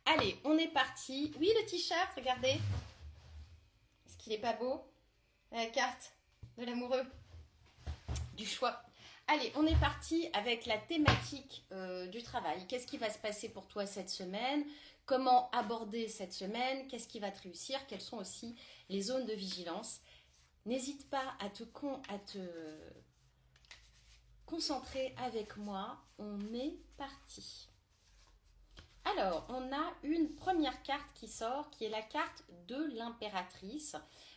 Allez, on est parti. Oui, le t-shirt, regardez. Est-ce qu'il est pas beau? La carte de l'amoureux, du choix. Allez, on est parti avec la thématique du travail. Qu'est-ce qui va se passer pour toi cette semaine? Comment aborder cette semaine? Qu'est-ce qui va te réussir? Quelles sont aussi les zones de vigilance? N'hésite pas à te concentrer avec moi. On est parti. Alors, on a une première carte qui sort, qui est la carte de l'impératrice.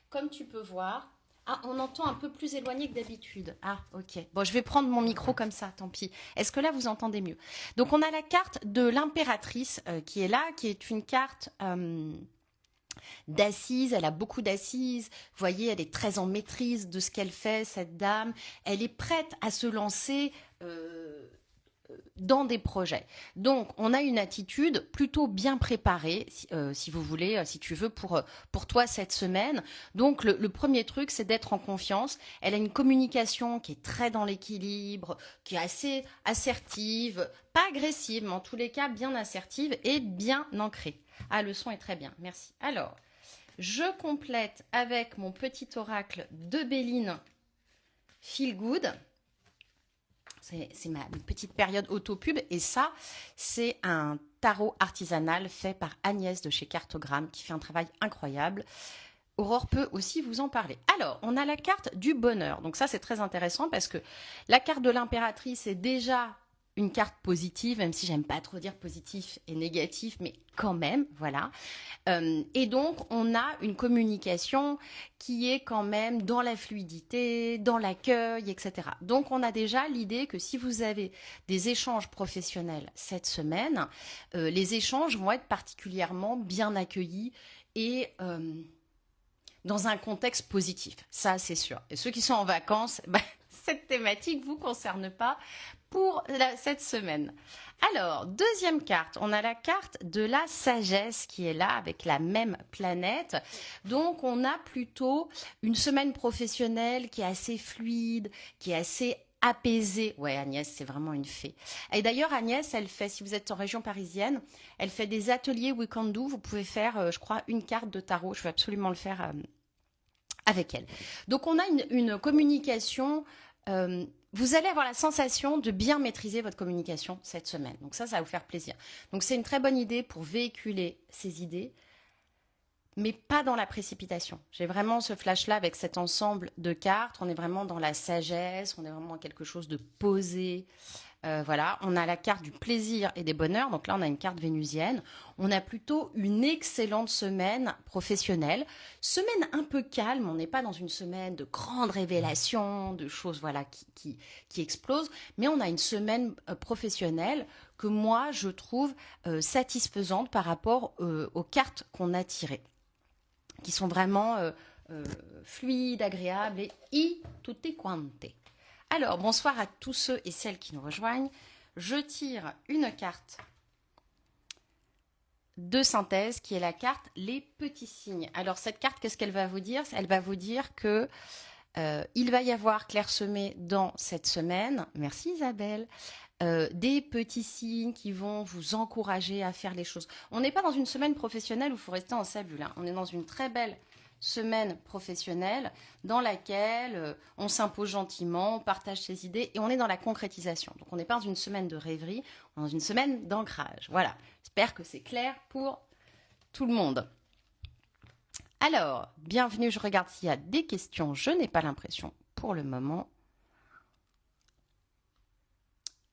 Comme tu peux voir, ah, on entend un peu plus éloigné que d'habitude. Ah, ok. Bon, je vais prendre mon micro comme ça, tant pis. Est-ce que là, vous entendez mieux? Donc, on a la carte de l'impératrice qui est là, qui est une carte d'assises. Elle a beaucoup d'assises. Vous voyez, elle est très en maîtrise de ce qu'elle fait, cette dame. Elle est prête à se lancer dans des projets. Donc, on a une attitude plutôt bien préparée, si vous voulez, si tu veux, pour toi cette semaine. Donc, le premier truc, c'est d'être en confiance. Elle a une communication qui est très dans l'équilibre, qui est assez assertive, pas agressive, mais en tous les cas, bien assertive et bien ancrée. Ah, le son est très bien, merci. Alors, je complète avec mon petit oracle de Béline Feel Good. C'est ma petite période auto-pub. Et ça, c'est un tarot artisanal fait par Agnès de chez Cartogramme qui fait un travail incroyable. Aurore peut aussi vous en parler. Alors, on a la carte du bonheur. Donc ça, c'est très intéressant parce que la carte de l'impératrice est déjà une carte positive, même si j'aime pas trop dire positif et négatif, mais quand même, voilà. Et donc, on a une communication qui est quand même dans la fluidité, dans l'accueil, etc. Donc, on a déjà l'idée que si vous avez des échanges professionnels cette semaine, les échanges vont être particulièrement bien accueillis et dans un contexte positif. Ça, c'est sûr. Et ceux qui sont en vacances, bah, cette thématique ne vous concerne pas pour cette semaine. Alors, deuxième carte, on a la carte de la sagesse qui est là avec la même planète. Donc, on a plutôt une semaine professionnelle qui est assez fluide, qui est assez apaisée. Ouais, Agnès, c'est vraiment une fée. Et d'ailleurs, Agnès, elle fait, si vous êtes en région parisienne, elle fait des ateliers week-end. Vous pouvez faire, je crois, une carte de tarot. Je vais absolument le faire avec elle. Donc, on a une communication. Vous allez avoir la sensation de bien maîtriser votre communication cette semaine. Donc ça va vous faire plaisir. Donc c'est une très bonne idée pour véhiculer ces idées, mais pas dans la précipitation. J'ai vraiment ce flash-là avec cet ensemble de cartes. On est vraiment dans la sagesse, on est vraiment dans quelque chose de posé. Voilà, on a la carte du plaisir et des bonheurs. Donc là, on a une carte vénusienne. On a plutôt une excellente semaine professionnelle. Semaine un peu calme. On n'est pas dans une semaine de grandes révélations, de choses voilà qui explosent. Mais on a une semaine professionnelle que moi, je trouve satisfaisante par rapport aux cartes qu'on a tirées, qui sont vraiment fluides, agréables et tutti quanti. Alors, bonsoir à tous ceux et celles qui nous rejoignent. Je tire une carte de synthèse qui est la carte Les petits signes. Alors, cette carte, qu'est-ce qu'elle va vous dire? Elle va vous dire que il va y avoir clairsemé dans cette semaine, merci Isabelle, des petits signes qui vont vous encourager à faire les choses. On n'est pas dans une semaine professionnelle où il faut rester en cellule. Hein. On est dans une très belle semaine professionnelle dans laquelle on s'impose gentiment, on partage ses idées et on est dans la concrétisation. Donc on n'est pas dans une semaine de rêverie, on est dans une semaine d'ancrage. Voilà, j'espère que c'est clair pour tout le monde. Alors, bienvenue, je regarde s'il y a des questions, je n'ai pas l'impression pour le moment.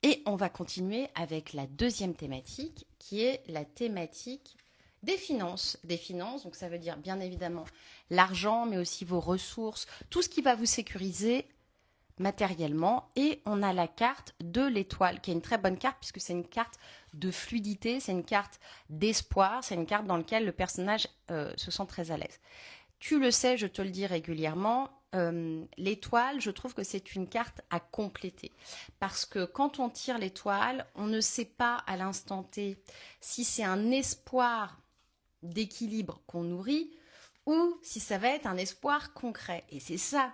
Et on va continuer avec la deuxième thématique qui est la thématique des finances. Des finances, donc ça veut dire bien évidemment l'argent, mais aussi vos ressources, tout ce qui va vous sécuriser matériellement. Et on a la carte de l'étoile, qui est une très bonne carte puisque c'est une carte de fluidité, c'est une carte d'espoir, c'est une carte dans laquelle le personnage se sent très à l'aise. Tu le sais, je te le dis régulièrement, l'étoile, je trouve que c'est une carte à compléter. Parce que quand on tire l'étoile, on ne sait pas à l'instant T si c'est un espoir d'équilibre qu'on nourrit ou si ça va être un espoir concret. Et c'est ça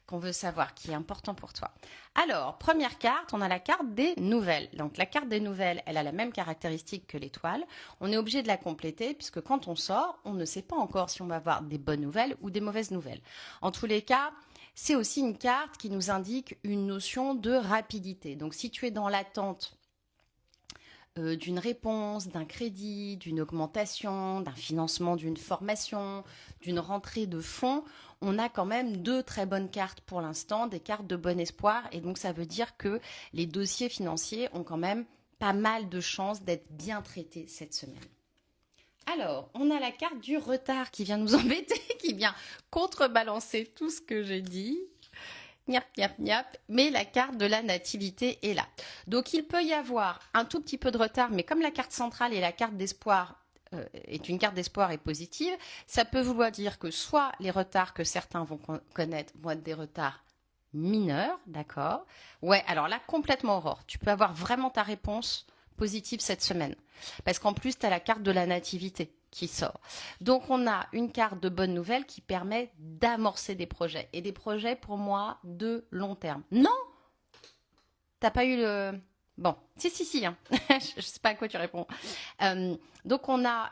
qu'on veut savoir, qui est important pour toi. Alors, première carte, on a la carte des nouvelles. Donc la carte des nouvelles, elle a la même caractéristique que l'étoile. On est obligé de la compléter puisque quand on sort, on ne sait pas encore si on va avoir des bonnes nouvelles ou des mauvaises nouvelles. En tous les cas, c'est aussi une carte qui nous indique une notion de rapidité. Donc si tu es dans l'attente d'une réponse, d'un crédit, d'une augmentation, d'un financement d'une formation, d'une rentrée de fonds, on a quand même deux très bonnes cartes pour l'instant, des cartes de bon espoir. Et donc ça veut dire que les dossiers financiers ont quand même pas mal de chances d'être bien traités cette semaine. Alors, on a la carte du retard qui vient nous embêter, qui vient contrebalancer tout ce que j'ai dit. Niap, niap, niap, mais la carte de la nativité est là. Donc il peut y avoir un tout petit peu de retard, mais comme la carte centrale et la carte d'espoir est une carte d'espoir et positive, ça peut vouloir dire que soit les retards que certains vont connaître vont être des retards mineurs, d'accord? Ouais, alors là, complètement Aurore. Tu peux avoir vraiment ta réponse positive cette semaine. Parce qu'en plus, tu as la carte de la nativité qui sort. Donc, on a une carte de bonne nouvelle qui permet d'amorcer des projets. Et des projets, pour moi, de long terme. Non, t'as pas eu le... Bon, si, hein. Je sais pas à quoi tu réponds. Donc, on a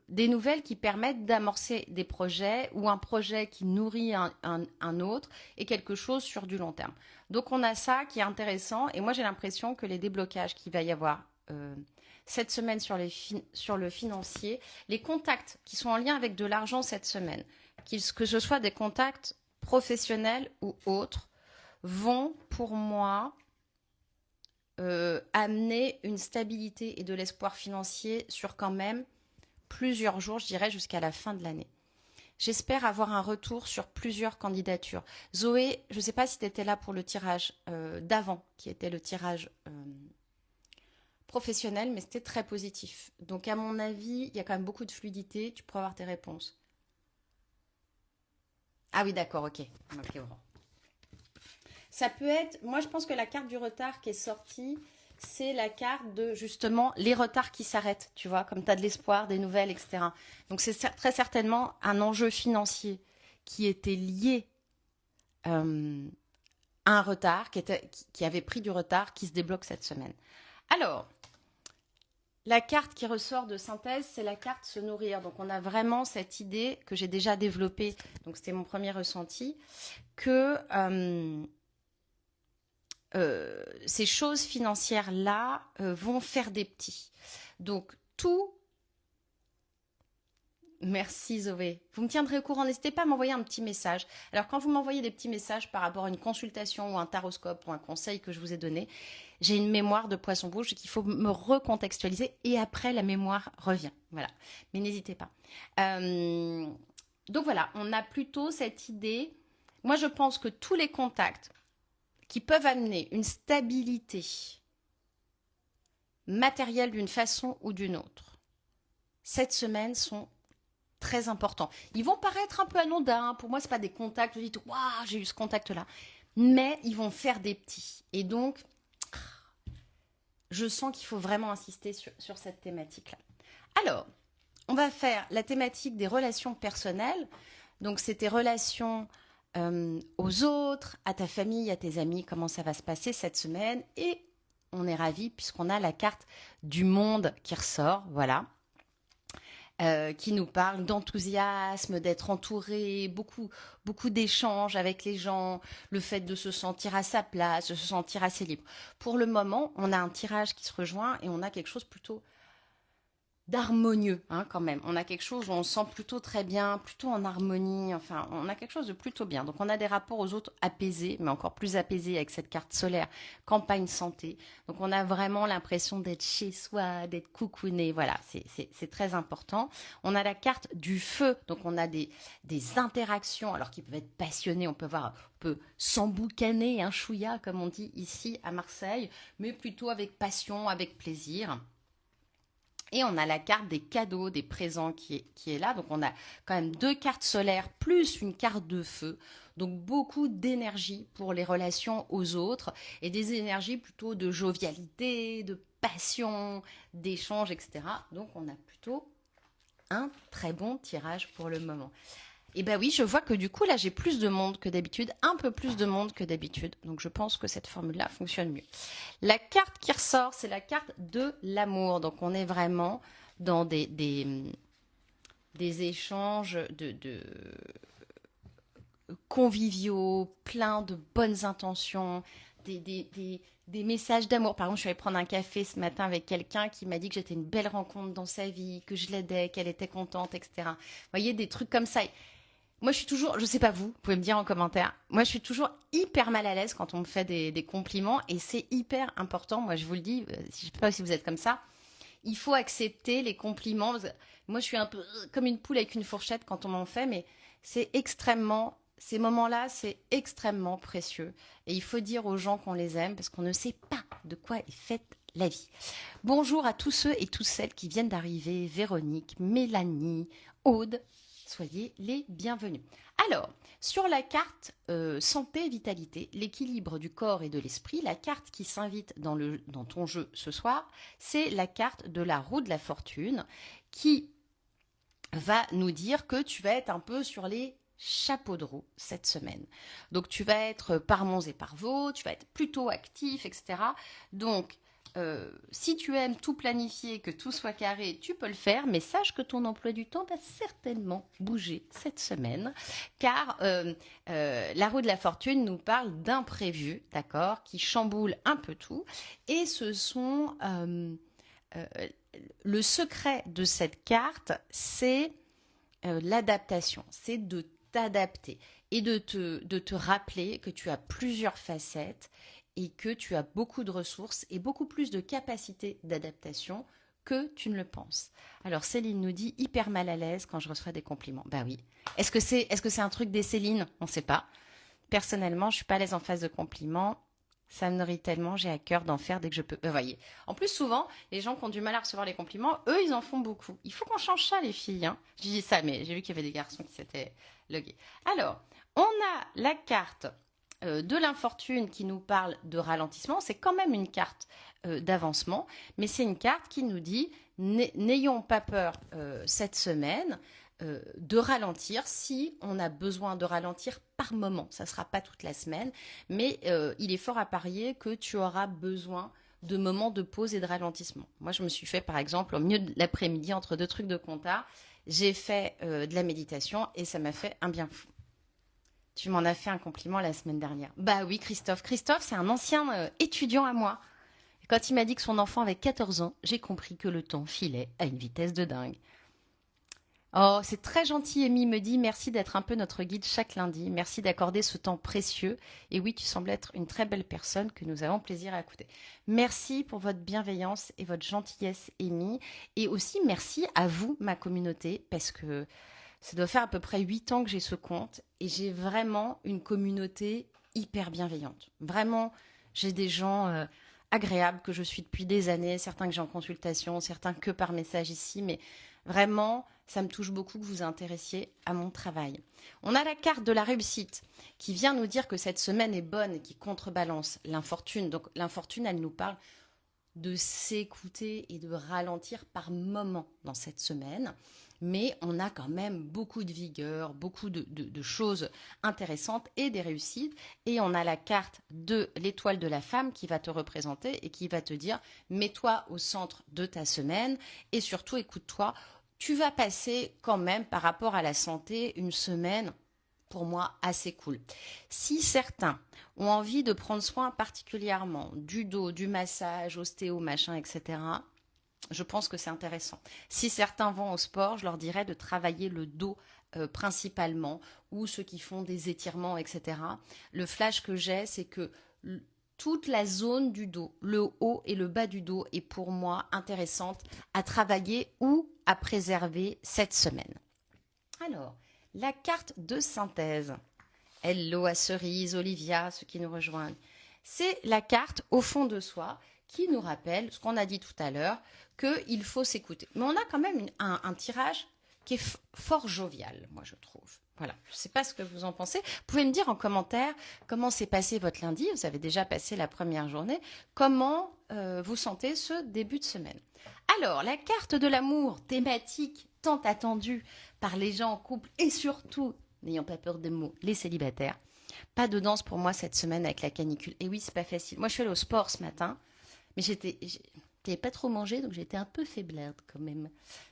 des nouvelles qui permettent d'amorcer des projets ou un projet qui nourrit un autre et quelque chose sur du long terme. Donc, on a ça qui est intéressant. Et moi, j'ai l'impression que les déblocages qu'il va y avoir cette semaine sur le financier, les contacts qui sont en lien avec de l'argent cette semaine, que ce soit des contacts professionnels ou autres, vont pour moi amener une stabilité et de l'espoir financier sur quand même plusieurs jours, je dirais jusqu'à la fin de l'année. J'espère avoir un retour sur plusieurs candidatures. Zoé, je ne sais pas si tu étais là pour le tirage d'avant, qui était le tirage professionnel, mais c'était très positif. Donc à mon avis, il y a quand même beaucoup de fluidité, tu pourras avoir tes réponses. Ah oui, d'accord, ok. Ok, bon. Ça peut être, moi je pense que la carte du retard qui est sortie, c'est la carte de justement les retards qui s'arrêtent, tu vois, comme tu as de l'espoir, des nouvelles, etc. Donc c'est très certainement un enjeu financier qui était lié euh, à un retard, qui avait pris du retard, qui se débloque cette semaine. Alors, la carte qui ressort de synthèse, c'est la carte se nourrir. Donc on a vraiment cette idée que j'ai déjà développée, donc c'était mon premier ressenti, que ces choses financières-là vont faire des petits. Donc tout... Merci Zoé. Vous me tiendrez au courant. N'hésitez pas à m'envoyer un petit message. Alors quand vous m'envoyez des petits messages par rapport à une consultation ou un taroscope ou un conseil que je vous ai donné, j'ai une mémoire de poisson rouge qu'il faut me recontextualiser et après la mémoire revient. Voilà. Mais n'hésitez pas. Donc voilà, on a plutôt cette idée. Moi je pense que tous les contacts qui peuvent amener une stabilité matérielle d'une façon ou d'une autre, cette semaine sont très importants. Ils vont paraître un peu anodins. Pour moi, ce pas des contacts. Vous dites, waouh, j'ai eu ce contact-là. Mais ils vont faire des petits. Et donc, je sens qu'il faut vraiment insister sur cette thématique-là. Alors, on va faire la thématique des relations personnelles. Donc, c'est tes relations aux autres, à ta famille, à tes amis, comment ça va se passer cette semaine. Et on est ravis puisqu'on a la carte du monde qui ressort. Voilà. Qui nous parle d'enthousiasme, d'être entouré, beaucoup d'échanges avec les gens, le fait de se sentir à sa place, de se sentir assez libre. Pour le moment, on a un tirage qui se rejoint et on a quelque chose plutôt d'harmonieux hein, quand même. On a quelque chose où on se sent plutôt très bien, plutôt en harmonie, enfin on a quelque chose de plutôt bien. Donc on a des rapports aux autres apaisés, mais encore plus apaisés avec cette carte solaire, campagne santé. Donc on a vraiment l'impression d'être chez soi, d'être coucouné, voilà, c'est très important. On a la carte du feu, donc on a des interactions, alors qui peuvent être passionnées, on peut s'emboucaner un chouïa comme on dit ici à Marseille, mais plutôt avec passion, avec plaisir. Et on a la carte des cadeaux, des présents qui est là. Donc on a quand même deux cartes solaires plus une carte de feu. Donc beaucoup d'énergie pour les relations aux autres et des énergies plutôt de jovialité, de passion, d'échange, etc. Donc on a plutôt un très bon tirage pour le moment. Et ben oui, je vois que du coup, là, j'ai plus de monde que d'habitude, un peu plus de monde que d'habitude. Donc, je pense que cette formule-là fonctionne mieux. La carte qui ressort, c'est la carte de l'amour. Donc, on est vraiment dans des échanges de conviviaux, plein de bonnes intentions, des messages d'amour. Par exemple, je suis allée prendre un café ce matin avec quelqu'un qui m'a dit que j'étais une belle rencontre dans sa vie, que je l'aidais, qu'elle était contente, etc. Vous voyez, des trucs comme ça. Moi, je suis toujours, je sais pas vous pouvez me dire en commentaire, moi, je suis toujours hyper mal à l'aise quand on me fait des compliments et c'est hyper important. Moi, je vous le dis, je sais pas si vous êtes comme ça, il faut accepter les compliments. Moi, je suis un peu comme une poule avec une fourchette quand on m'en fait, mais c'est extrêmement, ces moments-là, c'est extrêmement précieux. Et il faut dire aux gens qu'on les aime parce qu'on ne sait pas de quoi est faite la vie. Bonjour à tous ceux et toutes celles qui viennent d'arriver, Véronique, Mélanie, Aude, soyez les bienvenus. Alors, sur la carte santé, vitalité, l'équilibre du corps et de l'esprit, la carte qui s'invite dans ton jeu ce soir, c'est la carte de la roue de la fortune qui va nous dire que tu vas être un peu sur les chapeaux de roue cette semaine. Donc tu vas être par Mons et par Vaux, tu vas être plutôt actif, etc. Donc si tu aimes tout planifier, que tout soit carré, tu peux le faire, mais sache que ton emploi du temps va certainement bouger cette semaine, car la roue de la fortune nous parle d'imprévus, d'accord, qui chamboule un peu tout, et ce sont le secret de cette carte, c'est l'adaptation, c'est de t'adapter et de te rappeler que tu as plusieurs facettes et que tu as beaucoup de ressources et beaucoup plus de capacités d'adaptation que tu ne le penses. Alors Céline nous dit hyper mal à l'aise quand je reçois des compliments. Bah oui. Est-ce que c'est un truc des Céline? On ne sait pas. Personnellement, je suis pas à l'aise en face de compliments. Ça me nourrit tellement, j'ai à cœur d'en faire dès que je peux. Vous voyez. En plus, souvent, les gens qui ont du mal à recevoir les compliments, eux, ils en font beaucoup. Il faut qu'on change ça, les filles. Hein. Je dis ça, mais j'ai vu qu'il y avait des garçons qui s'étaient logués. Alors, on a la carte de l'infortune qui nous parle de ralentissement. C'est quand même une carte d'avancement, mais c'est une carte qui nous dit n'ayons pas peur cette semaine. De ralentir si on a besoin de ralentir par moment. Ça ne sera pas toute la semaine, mais il est fort à parier que tu auras besoin de moments de pause et de ralentissement. Moi, je me suis fait, par exemple, au milieu de l'après-midi, entre deux trucs de compta, j'ai fait de la méditation et ça m'a fait un bien fou. Tu m'en as fait un compliment la semaine dernière. Bah oui, Christophe. Christophe, c'est un ancien étudiant à moi. Quand il m'a dit que son enfant avait 14 ans, j'ai compris que le temps filait à une vitesse de dingue. Oh, c'est très gentil, Amy me dit merci d'être un peu notre guide chaque lundi. Merci d'accorder ce temps précieux. Et oui, tu sembles être une très belle personne que nous avons plaisir à écouter. Merci pour votre bienveillance et votre gentillesse, Amy. Et aussi merci à vous, ma communauté, parce que ça doit faire à peu près 8 ans que j'ai ce compte et j'ai vraiment une communauté hyper bienveillante. Vraiment, j'ai des gens agréables que je suis depuis des années, certains que j'ai en consultation, certains que par message ici, mais vraiment, ça me touche beaucoup que vous vous intéressiez à mon travail. On a la carte de la réussite qui vient nous dire que cette semaine est bonne et qui contrebalance l'infortune. Donc l'infortune, elle nous parle de s'écouter et de ralentir par moment dans cette semaine. Mais on a quand même beaucoup de vigueur, beaucoup de choses intéressantes et des réussites. Et on a la carte de l'étoile de la femme qui va te représenter et qui va te dire mets-toi au centre de ta semaine et surtout écoute-toi. Tu vas passer quand même par rapport à la santé une semaine pour moi assez cool. Si certains ont envie de prendre soin particulièrement du dos, du massage, ostéo, machin, etc., je pense que c'est intéressant. Si certains vont au sport, je leur dirais de travailler le dos principalement, ou ceux qui font des étirements, etc. Le flash que j'ai, c'est que toute la zone du dos, le haut et le bas du dos, est pour moi intéressante à travailler ou à préserver cette semaine. Alors, la carte de synthèse. Hello à Cerise, Olivia, ceux qui nous rejoignent. C'est la carte au fond de soi qui nous rappelle ce qu'on a dit tout à l'heure, qu'il faut s'écouter. Mais on a quand même un tirage qui est fort jovial, moi je trouve. Voilà, je ne sais pas ce que vous en pensez. Vous pouvez me dire en commentaire comment s'est passé votre lundi. Vous avez déjà passé la première journée. Comment vous sentez ce début de semaine? Alors, la carte de l'amour thématique tant attendue par les gens en couple et surtout, n'ayant pas peur des mots, les célibataires. Pas de danse pour moi cette semaine avec la canicule. Et oui, c'est pas facile. Moi, je suis allée au sport ce matin, mais j'avais pas trop mangé, donc j'étais un peu faiblarde quand même.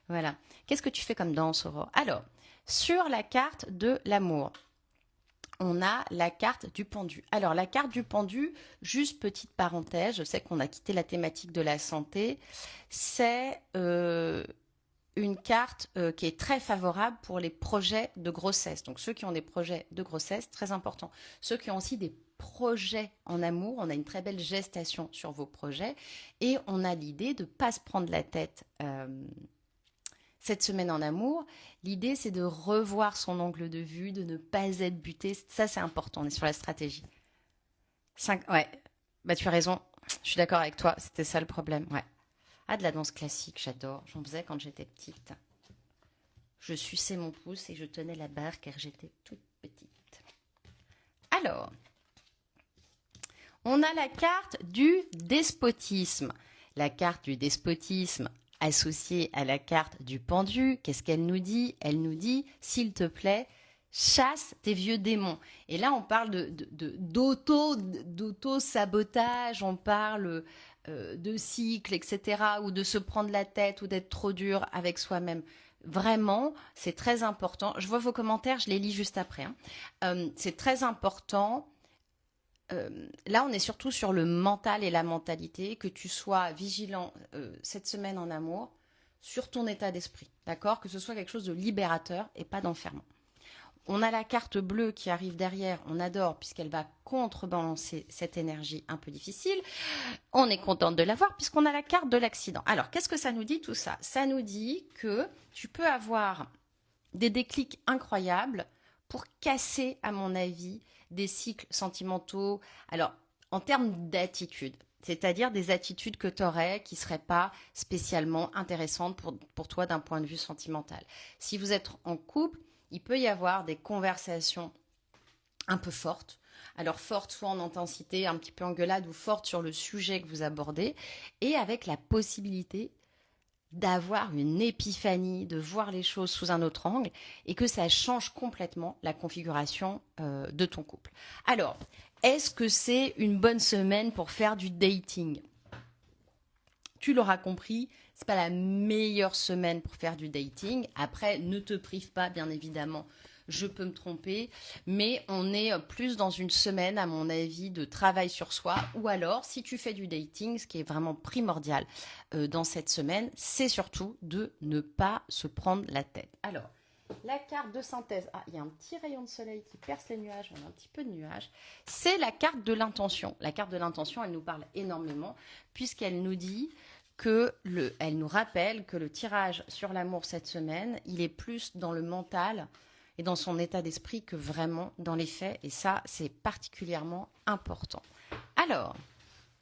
Voilà. Qu'est-ce que tu fais comme danse, Aurore? Alors, sur la carte de l'amour, on a la carte du pendu. Alors, la carte du pendu, juste petite parenthèse, je sais qu'on a quitté la thématique de la santé, c'est une carte qui est très favorable pour les projets de grossesse. Donc, ceux qui ont des projets de grossesse, très important. Ceux qui ont aussi des projets en amour, on a une très belle gestation sur vos projets et on a l'idée de ne pas se prendre la tête cette semaine en amour. L'idée, c'est de revoir son angle de vue, de ne pas être buté. Ça, c'est important, on est sur la stratégie. Ouais, bah tu as raison, je suis d'accord avec toi, c'était ça le problème, ouais. Ah, de la danse classique, j'adore, j'en faisais quand j'étais petite. Je suçais mon pouce et je tenais la barre car j'étais toute petite. Alors, on a la carte du despotisme. La carte du despotisme associée à la carte du pendu, qu'est-ce qu'elle nous dit? Elle nous dit, s'il te plaît, chasse tes vieux démons. Et là, on parle d'auto-sabotage, on parle de cycle, etc., ou de se prendre la tête, ou d'être trop dur avec soi-même. Vraiment, c'est très important. Je vois vos commentaires, je les lis juste après. Hein. C'est très important. Là, on est surtout sur le mental et la mentalité, que tu sois vigilant cette semaine en amour sur ton état d'esprit, d'accord? Que ce soit quelque chose de libérateur et pas d'enfermant. On a la carte bleue qui arrive derrière, on adore puisqu'elle va contrebalancer cette énergie un peu difficile. On est contente de l'avoir puisqu'on a la carte de l'accident. Alors, qu'est-ce que ça nous dit tout ça? Ça nous dit que tu peux avoir des déclics incroyables pour casser, à mon avis, des cycles sentimentaux. Alors, en termes d'attitude, c'est-à-dire des attitudes que tu aurais qui ne seraient pas spécialement intéressantes pour toi d'un point de vue sentimental. Si vous êtes en couple, il peut y avoir des conversations un peu fortes. Alors fortes soit en intensité, un petit peu engueulade ou fortes sur le sujet que vous abordez et avec la possibilité d'avoir une épiphanie, de voir les choses sous un autre angle et que ça change complètement la configuration de ton couple. Alors, est-ce que c'est une bonne semaine pour faire du dating? Tu l'auras compris, c'est pas la meilleure semaine pour faire du dating. Après, ne te prive pas, bien évidemment. Je peux me tromper, mais on est plus dans une semaine, à mon avis, de travail sur soi. Ou alors, si tu fais du dating, ce qui est vraiment primordial dans cette semaine, c'est surtout de ne pas se prendre la tête. Alors, la carte de synthèse, ah, il y a un petit rayon de soleil qui perce les nuages, on a un petit peu de nuages. C'est la carte de l'intention. La carte de l'intention, elle nous parle énormément, puisqu'elle nous dit elle nous rappelle que le tirage sur l'amour cette semaine, il est plus dans le mental et dans son état d'esprit que vraiment dans les faits. Et ça, c'est particulièrement important. Alors,